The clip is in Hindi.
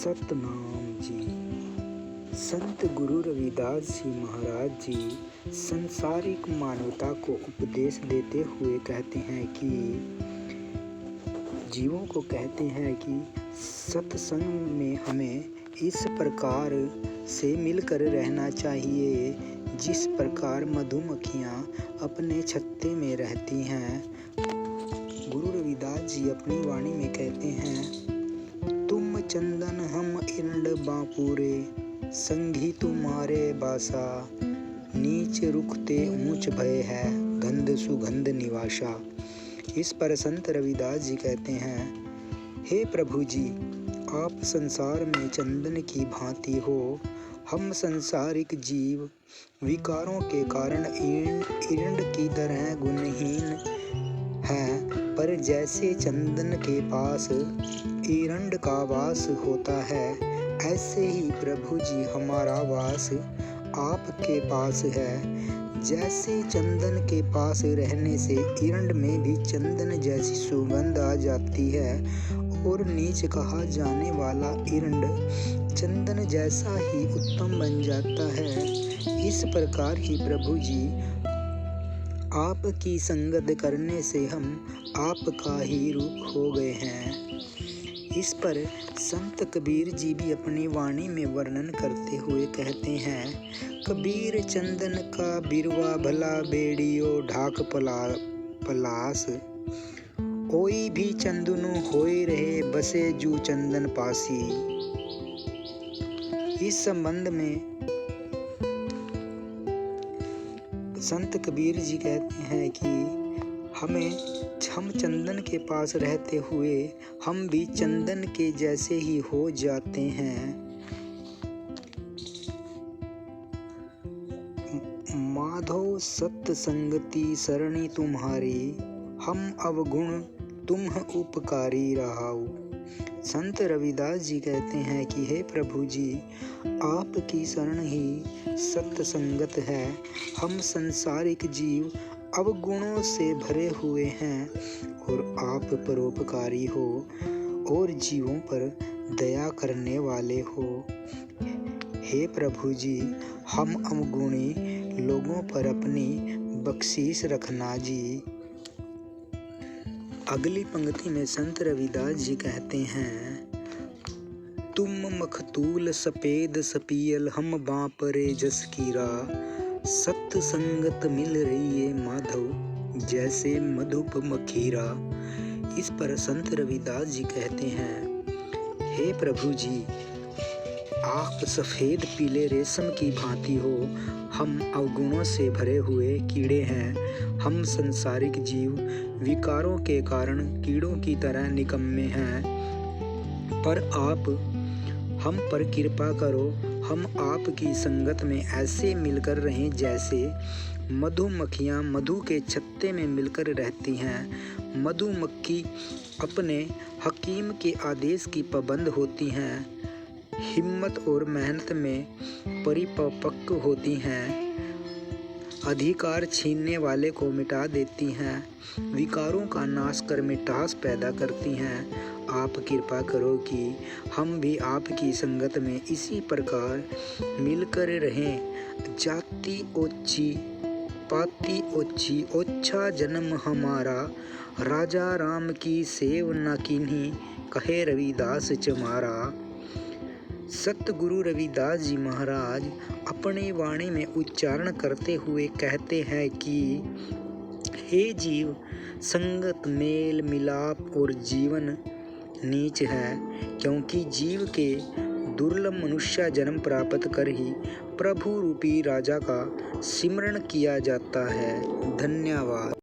सतनाम जी। संत गुरु रविदास जी महाराज जी संसारिक मानवता को उपदेश देते हुए कहते हैं कि जीवों को कहते हैं कि सत्संग में हमें इस प्रकार से मिलकर रहना चाहिए जिस प्रकार मधुमक्खियाँ अपने छत्ते में रहती हैं। गुरु रविदास जी अपनी वाणी में कहते हैं, तुम चंदन हम इरंड बापूरे, संगी तुम्हारे बासा, नीच रुखते ऊंच भय है, गंध सुगंध निवासा। इस पर संत रविदास जी कहते हैं, हे प्रभु जी, आप संसार में चंदन की भांति हो। हम संसारिक जीव विकारों के कारण इरंड की तरह गुणहीन हैं, पर जैसे चंदन के पास इरंड का वास होता है, ऐसे ही प्रभु जी हमारा वास आपके पास है। जैसे चंदन के पास रहने से इरंड में भी चंदन जैसी सुगंध आ जाती है और नीच कहा जाने वाला इरंड चंदन जैसा ही उत्तम बन जाता है, इस प्रकार ही प्रभु जी आपकी संगत करने से हम आपका ही रूप हो गए हैं। इस पर संत कबीर जी भी अपनी वाणी में वर्णन करते हुए कहते हैं, कबीर चंदन का बिरवा भला बेड़ियो ढाक पलास, ओई भी चंदनु होए रहे बसे जू चंदन पासी। इस संबंध में संत कबीर जी कहते हैं कि हम चंदन के पास रहते हुए हम भी चंदन के जैसे ही हो जाते हैं। माधव सत्य संगति सरणी तुम्हारी, हम अवगुण तुम उपकारी रहाऊ। संत रविदास जी कहते हैं कि हे प्रभु जी, आपकी शरण ही सत्य संगत है। हम संसारिक जीव अवगुणों से भरे हुए हैं और आप परोपकारी हो और जीवों पर दया करने वाले हो। हे प्रभु जी, हम अवगुणी लोगों पर अपनी बख्शीश रखना जी। अगली पंक्ति में संत रविदास जी कहते हैं, तुम मखतूल सफेद सपियल हम बापरे जस कीरा, सत्य संगत मिल रही है माधव जैसे मधुप मखीरा। इस पर संत रविदास जी कहते हैं, हे प्रभु जी, आप सफेद पीले रेशम की भांति हो। हम अवगुणों से भरे हुए कीड़े हैं। हम संसारिक जीव विकारों के कारण कीड़ों की तरह निकम्मे हैं, पर आप हम पर कृपा करो। हम आपकी संगत में ऐसे मिलकर रहें जैसे मधुमक्खियाँ मधु के छत्ते में मिलकर रहती हैं। मधुमक्खी अपने हकीम के आदेश की पाबंद होती हैं, हिम्मत और मेहनत में परिपक्व होती हैं, अधिकार छीनने वाले को मिटा देती हैं, विकारों का नाश कर मिठास पैदा करती हैं। आप कृपा करो कि हम भी आपकी संगत में इसी प्रकार मिलकर रहें। जाति ओछी पाति ओछी, ओछा जन्म हमारा, राजा राम की सेव न कीन्ही, कहे रविदास चमारा। सतगुरु रविदास जी महाराज अपनी वाणी में उच्चारण करते हुए कहते हैं कि हे जीव, संगत मेल मिलाप और जीवन नीच है, क्योंकि जीव के दुर्लभ मनुष्य जन्म प्राप्त कर ही प्रभु रूपी राजा का सिमरण किया जाता है। धन्यवाद।